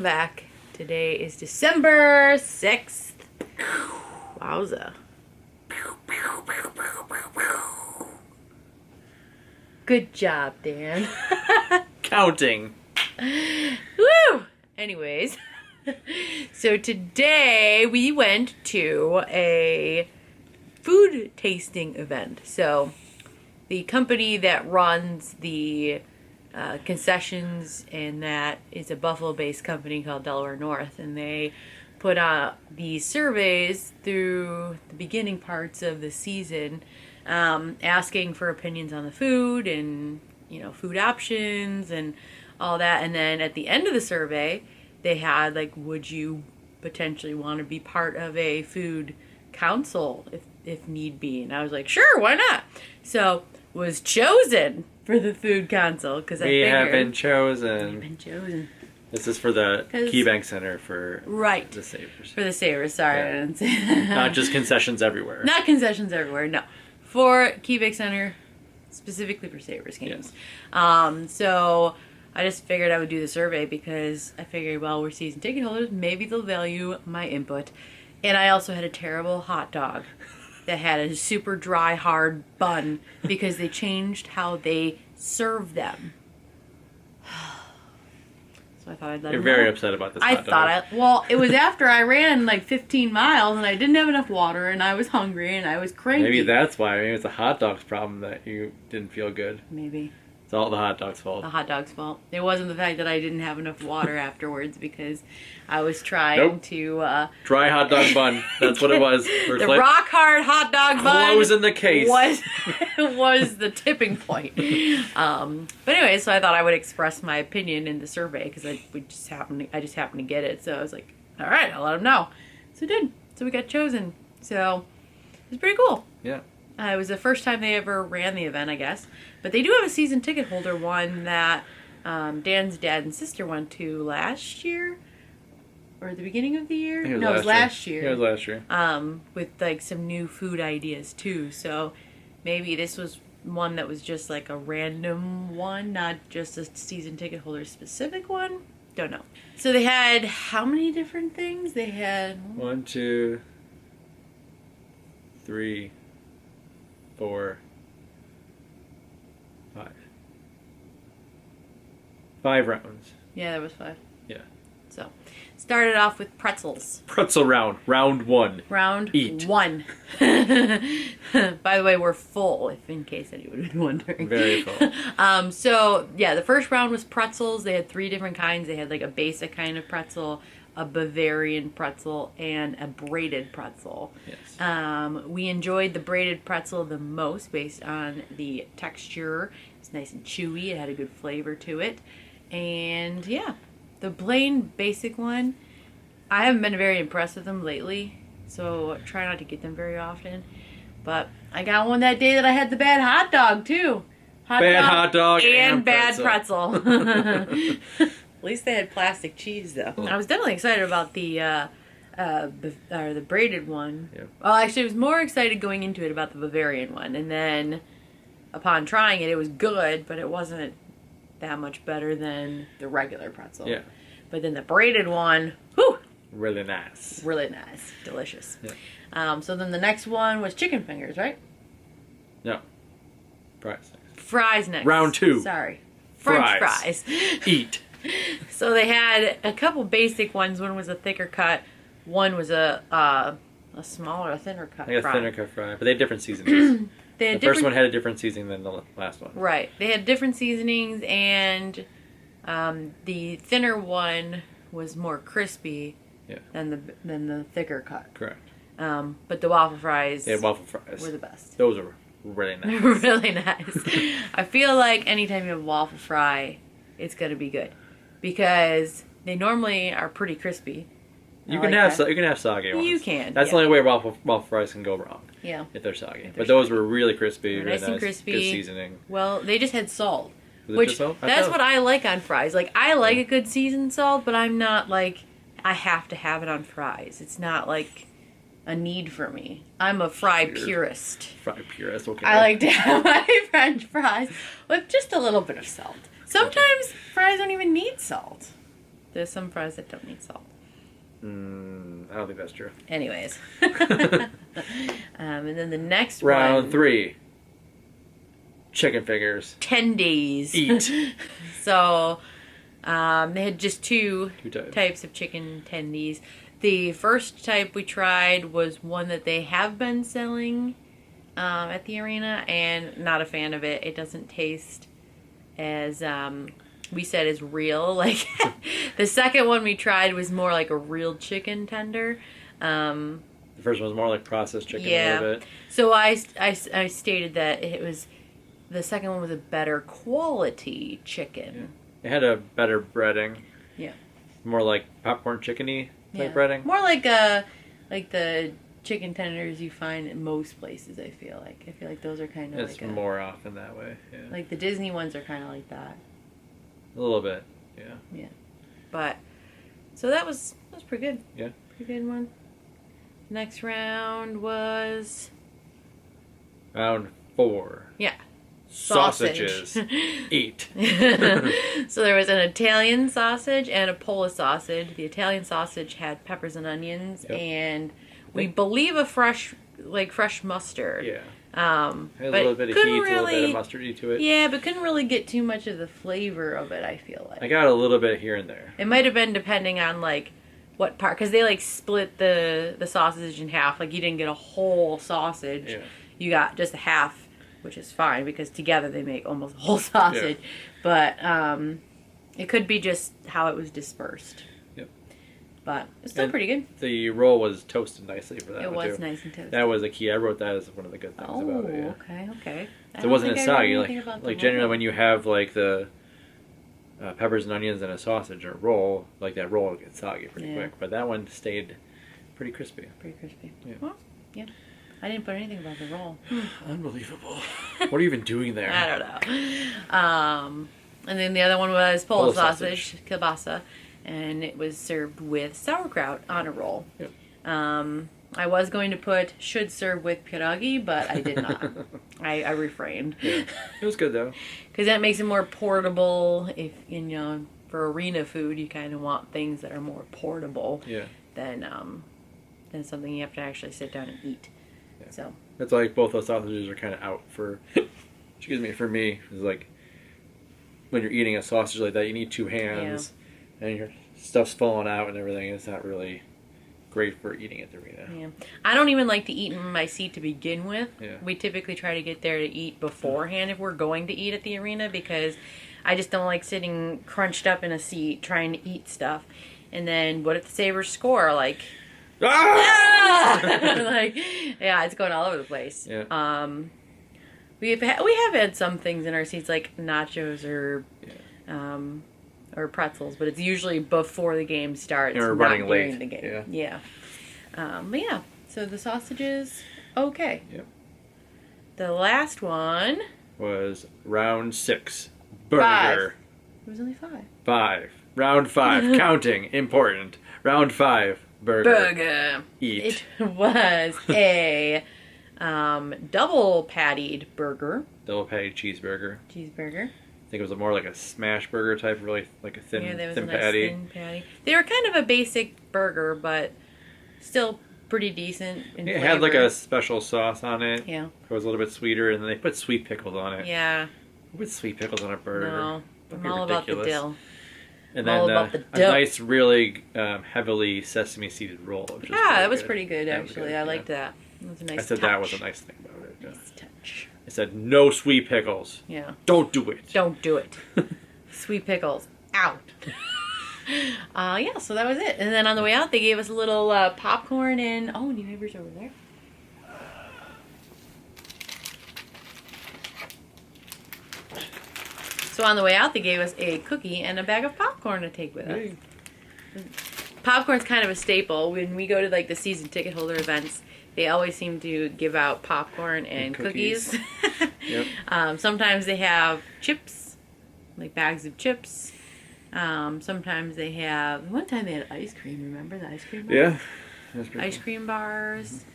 welcome back. Today is December 6th. Wowza. Good job, Dan. Counting. Woo! Anyways, so today we went to a food tasting event. So the company that runs the concessions, and that is a Buffalo-based company called Delaware North, and they put out these surveys through the beginning parts of the season, asking for opinions on the food and food options and all that. And then at the end of the survey, they had like, would you potentially want to be part of a food council if need be? And I was like, sure, why not? So was chosen for the food council because we have been chosen. We've been chosen. This is for the KeyBank Center for the Sabres. For the Sabres, sorry, yeah. I didn't say that. Not just concessions everywhere. Not concessions everywhere, no. For KeyBank Center, specifically for Sabres games. Yes. So I just figured I would do the survey because I figured, well, we're season ticket holders, maybe they'll value my input. And I also had a terrible hot dog that had a super dry, hard bun because they changed how they serve them. So I thought I'd let You're them very know. upset about this hot dog. Well, it was after I ran like 15 miles and I didn't have enough water and I was hungry and I was cranky. Maybe that's why. Maybe it's a hot dog's problem that you didn't feel good. Maybe. It's all the hot dog's fault. The hot dog's fault. It wasn't the fact that I didn't have enough water afterwards because I was trying to... Dry hot dog bun. That's what it was. The rock hard hot dog bun was in the case. was the tipping point. But anyway, so I thought I would express my opinion in the survey because I just happened to get it. So I was like, all right, I'll let them know. So I did. So we got chosen. So it was pretty cool. Yeah. It was the first time they ever ran the event, I guess. But they do have a season ticket holder one that Dan's dad and sister went to last year. Or at the beginning of the year? It was last year. Yeah, it was last year. With like some new food ideas too. So maybe this was one that was just like a random one, not just a season ticket holder specific one. Don't know. So they had how many different things? They had 1, 2, 3, 4, 5. 5 rounds. Yeah, there was 5. Yeah. So, started off with pretzels. Pretzel round. Round 1. Round Eat. 1. By the way, we're full, if in case anyone was wondering. Very full. So, yeah, the first round was pretzels. They had 3 different kinds. They had like a basic kind of pretzel, a Bavarian pretzel, and a braided pretzel. Yes. We enjoyed the braided pretzel the most based on the texture. It's nice and chewy. It had a good flavor to it. And yeah, the plain basic one, I haven't been very impressed with them lately, so I try not to get them very often. But I got one that day that I had the bad hot dog too. Hot dog and bad pretzel. At least they had plastic cheese, though. I was definitely excited about the braided one. Yeah. Well, actually, I was more excited going into it about the Bavarian one. And then, upon trying it, it was good, but it wasn't that much better than the regular pretzel. Yeah. But then the braided one, whew! Really nice. Really nice. Delicious. Yeah. So then the next one was chicken fingers, right? No. Fries. Fries next. Round 2. Sorry. French fries. Eat. So they had a couple basic ones. One was a thicker cut. One was a smaller, a thinner cut Like fry. a thinner cut fry. But they had different seasonings. The first one had a different seasoning than the last one. Right. They had different seasonings, and the thinner one was more crispy than the thicker cut. Correct. But the waffle fries, waffle fries were the best. Those are really nice. Really nice. I feel like anytime you have a waffle fry, it's going to be good. Because they normally are pretty crispy. You can have soggy ones. You can. That's the only way waffle fries can go wrong. Yeah. If they're soggy. But those were really crispy. They're really nice and crispy. Good seasoning. Well, they just had salt. Was which, it just salt? that's what I like on fries. Like, I like a good seasoned salt, but I'm not like, I have to have it on fries. It's not like a need for me. I'm a fry purist. Fry purist, okay. I like to have my French fries with just a little bit of salt. Sometimes fries don't even need salt. There's some fries that don't need salt. I don't think that's true. Anyways. And then the next Round 3. Chicken fingers. Tendies. Eat. So, they had just two types. types of chicken tendies. The first type we tried was one that they have been selling at the arena, and not a fan of it. It doesn't taste as we said is real. Like the second one we tried was more like a real chicken tender. The first one was more like processed chicken a little bit. So I stated that it was the second one was a better quality chicken. Yeah. It had a better breading. Yeah. More like popcorn chickeny type breading. More like the chicken tenders you find in most places. I feel like those are kind of it's more often that way. Yeah. Like the Disney ones are kind of like that. A little bit. Yeah. Yeah. But so that was pretty good. Yeah. Pretty good one. Next round was round 4. Yeah. Sausages. Eat. So there was an Italian sausage and a Polish sausage. The Italian sausage had peppers and onions and we believe a fresh mustard. Yeah. Had a little bit of heat, a little bit of mustardy to it. Yeah, but couldn't really get too much of the flavor of it, I feel like. I got a little bit here and there. It might have been depending on like what part, because they like split the sausage in half. Like you didn't get a whole sausage. Yeah. You got just a half, which is fine because together they make almost a whole sausage. Yeah. But it could be just how it was dispersed. Yep. But it's still pretty good. The roll was toasted nicely for that. It one was too. Nice and toasted. That was the key. I wrote that as one of the good things about it. Yeah. Okay. So it wasn't soggy. Like generally when you have like the peppers and onions and a sausage or roll, like that roll gets soggy pretty quick. But that one stayed pretty crispy. Pretty crispy. Yeah. Well, yeah. I didn't put anything about the roll. Unbelievable. What are you even doing there? I don't know. And then the other one was Polish sausage, kielbasa, and it was served with sauerkraut on a roll. Yep. I was going to should serve with pierogi, but I did not. I refrained. Yeah. It was good though. Because that makes it more portable. If for arena food, you kind of want things that are more portable than something you have to actually sit down and eat. Yeah. So it's like both those sausages are kind of out for. Excuse me. For me, it's like when you're eating a sausage like that, you need 2 hands, and your stuff's falling out and everything. It's not really great for eating at the arena. Yeah. I don't even like to eat in my seat to begin with. Yeah. We typically try to get there to eat beforehand if we're going to eat at the arena because I just don't like sitting crunched up in a seat trying to eat stuff. And then what if the Sabres score? Like, like, yeah, it's going all over the place. Yeah. We have had some things in our seats like nachos or pretzels, but it's usually before the game starts. Or running late. The game. Yeah. But yeah, so the sausages, okay. Yep. The last one was round 6. Burger. 5. It was only 5. 5. Round 5. Counting. Important. Round 5. Burger. Eat. It was a double pattied burger. Double patty cheeseburger. I think it was more like a smash burger type, really like a thin, thin patty. They were kind of a basic burger, but still pretty decent in flavor. It had like a special sauce on it. Yeah. It was a little bit sweeter, and then they put sweet pickles on it. Yeah. Who puts sweet pickles on a burger? No, I'm all about the dill. And then a nice, really heavily sesame seeded roll. That was pretty good, actually. I liked that. It was a nice touch. That was a nice thing about it. Nice touch. I said, no sweet pickles. Yeah. Don't do it. Don't do it. Sweet pickles. Out. Yeah, so that was it. And then on the way out, they gave us a little popcorn and... Oh, do you have yours over there? So on the way out, they gave us a cookie and a bag of popcorn to take with us. Popcorn's kind of a staple. When we go to like the season ticket holder events, they always seem to give out popcorn and cookies. Yep. Sometimes they have chips, like bags of chips. Sometimes they have... One time they had ice cream. Remember the ice cream bars? Yeah. That's pretty ice cream bars.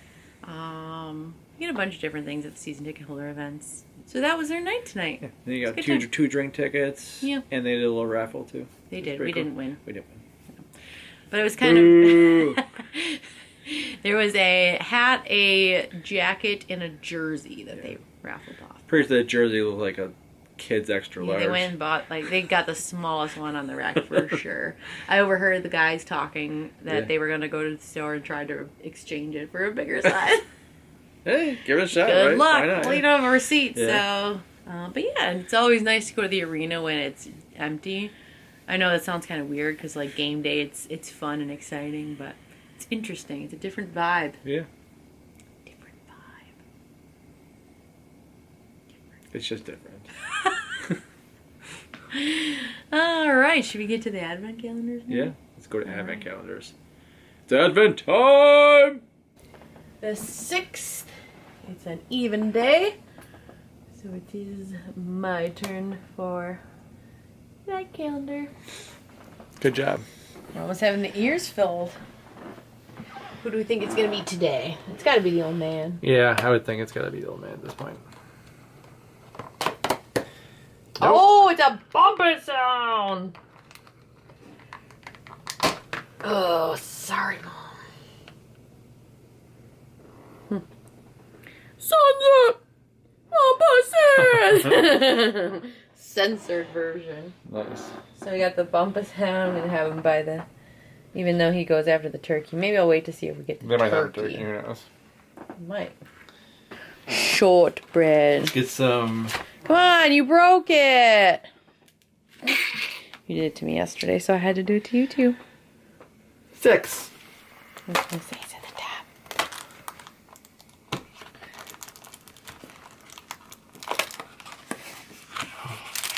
You get a bunch of different things at the season ticket holder events. So that was their night tonight. Yeah. Then you got two drink tickets. Yeah. And they did a little raffle too. They did. We didn't win. We didn't win. But it was kind of... There was a hat, a jacket, and a jersey that they raffled off. Pretty sure that jersey looked like a kid's extra large. They went and bought, like, they got the smallest one on the rack for sure. I overheard the guys talking that they were going to go to the store and try to exchange it for a bigger size. Hey, give it a shot. Good right? luck. Why not? Well, you don't have a receipt, Yeah. so. But yeah, it's always nice to go to the arena when it's empty. I know that sounds kind of weird because, like, game day, it's fun and exciting, but it's interesting. It's a different vibe. Yeah. Different vibe. It's just different. All right, should we get to the advent calendars now? Yeah, let's go to advent calendars. It's advent time! The 6th, it's an even day, so it is my turn for that calendar. Good job. We're almost having the ears filled. Who do we think it's going to be today? It's got to be the old man. Yeah, I would think it's gotta be the old man at this point. Nope. Oh, it's a bumper sound! Oh, sorry, Mom. Sun's up! Bumpus! Censored version. Nice. So we got the bumpus sound and have him by the... Even though he goes after the turkey. Maybe I'll wait to see if we get the They turkey. might have a turkey, who knows? Might. Shortbread. Let's get some... Come on, you broke it! You did it to me yesterday, so I had to do it to you too. 6. That's what it says at the top.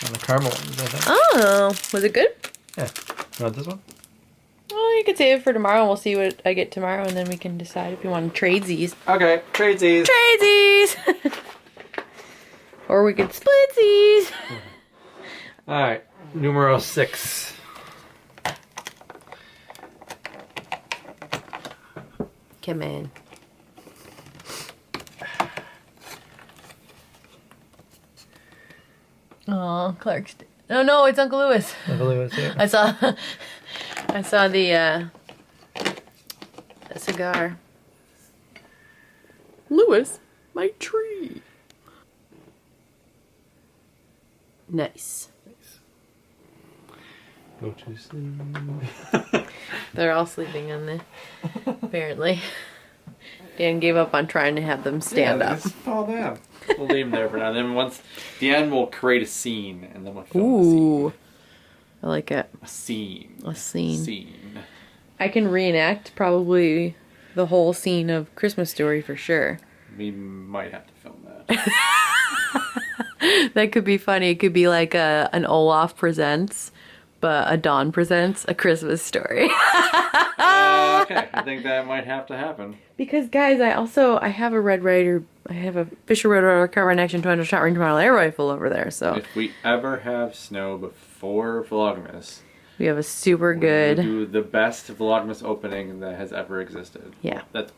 On the caramel ones, I think. Oh, was it good? Yeah. You want this one? Well, you could save it for tomorrow. We'll see what I get tomorrow, and then we can decide if we want to trade these. Okay, trade these. Or we could split these. Alright, numero 6. Come in. Oh, Clark's. No, it's Uncle Lewis. Uncle Lewis, yeah. I saw the cigar. Lewis, my tree. Nice. Go to sleep. They're all sleeping on the. Apparently, Dan gave up on trying to have them stand up. Just fall down. We'll leave them there for now. Then once the end, we'll create a scene, and then we'll film Ooh, I like it. a scene. A scene. Scene. I can reenact probably the whole scene of Christmas Story for sure. We might have to film that. That could be funny. It could be like an Olaf Presents, but a Dawn Presents a Christmas Story. Okay, I think that might have to happen. Because guys, I have a Red Ryder. I have a Fisher Red Ryder carbine action 200 shot range model air rifle over there. So If we ever have snow before Vlogmas, we have a super we'll good. do the best Vlogmas opening that has ever existed. Yeah. That's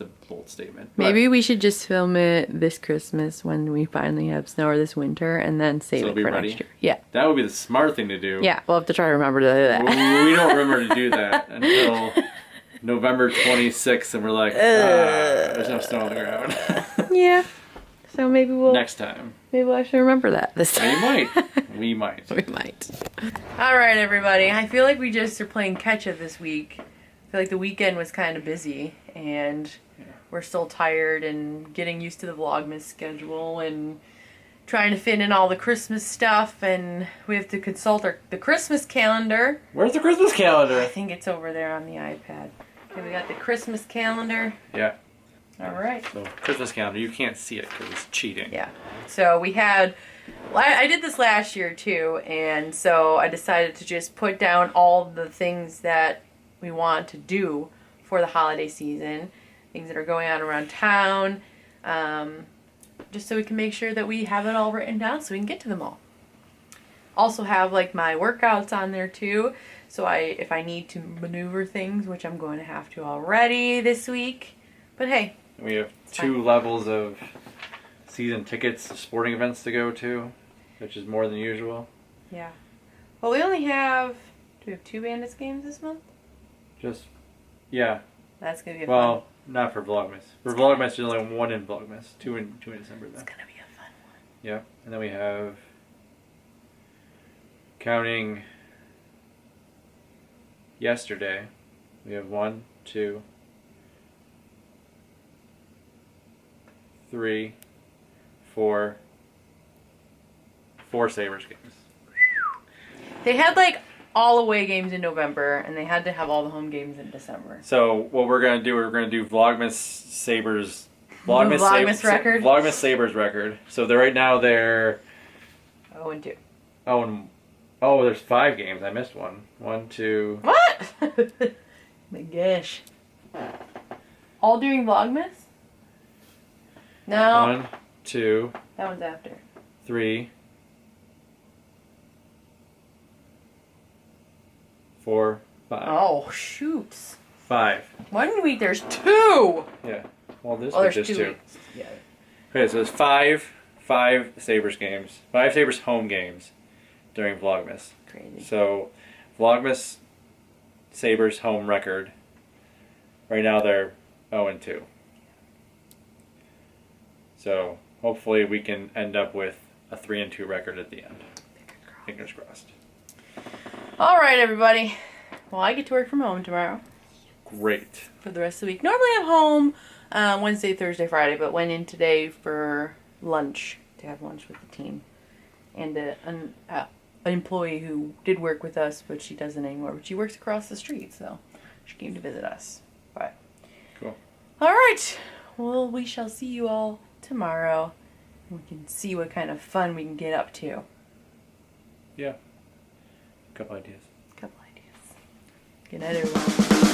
a bold statement. Maybe we should just film it this Christmas when we finally have snow, or this winter, and then save So it it'll be for ready? next year. Yeah. That would be the smart thing to do. Yeah, we'll have to try to remember to do that. We don't remember to do that until November 26th, and we're like, there's no snow on the ground. Yeah. So maybe we'll Next time. maybe we'll actually remember that this time. We might. We might. All right, everybody. I feel like we just are playing catch up this week. I feel like the weekend was kind of busy, and we're still tired and getting used to the Vlogmas schedule and trying to fit in all the Christmas stuff, and we have to consult the Christmas calendar. Where's the Christmas calendar? I think it's over there on the iPad. Okay, we got the Christmas calendar. Yeah. All right. So Christmas calendar, you can't see it because it's cheating. Yeah. So we had, I did this last year too, and so I decided to just put down all the things that we want to do for the holiday season, things that are going on around town, just so we can make sure that we have it all written down so we can get to them all. Also have like my workouts on there too, so if I need to maneuver things, which I'm going to have to already this week, but hey. We have 2 levels of season tickets, sporting events to go to, which is more than usual. Yeah. Well, we only have Do we have 2 Bandits games this month? Just, yeah. That's gonna be a Well, fun. not for Vlogmas. For Vlogmas, there's only 1 in Vlogmas. 2 in December though. It's gonna be a fun one. Yeah, and then we have counting yesterday. We have 1, 2, 3, 4 Sabres games. They had like all away games in November, and they had to have all the home games in December. So what we're gonna do? We're gonna do Vlogmas Sabres. Vlogmas record. Vlogmas Sabres record. So they're right now they're 0-2. Oh, there's 5 games. I missed one. 1, 2. What? My gosh. All during Vlogmas? No. 1, 2, That one's after. 3, 4, 5. Oh, shoots. 5. 1 week there's 2! Yeah. Well, this Oh, week there's there's 2 2. weeks. Yeah. Okay, so there's 5 Sabres games. 5 Sabres home games during Vlogmas. Crazy. So, Vlogmas Sabres home record. Right now they're 0-2. So, hopefully we can end up with a 3-2 record at the end. Fingers crossed. All right, everybody. Well, I get to work from home tomorrow Great. for the rest of the week. Normally I'm home Wednesday, Thursday, Friday, but went in today for lunch, to have lunch with the team. And an employee who did work with us, but she doesn't anymore. But she works across the street, so she came to visit us. But Cool. all right. Well, we shall see you all tomorrow. We can see what kind of fun we can get up to. Yeah. Couple ideas. Couple ideas. Good night, everyone.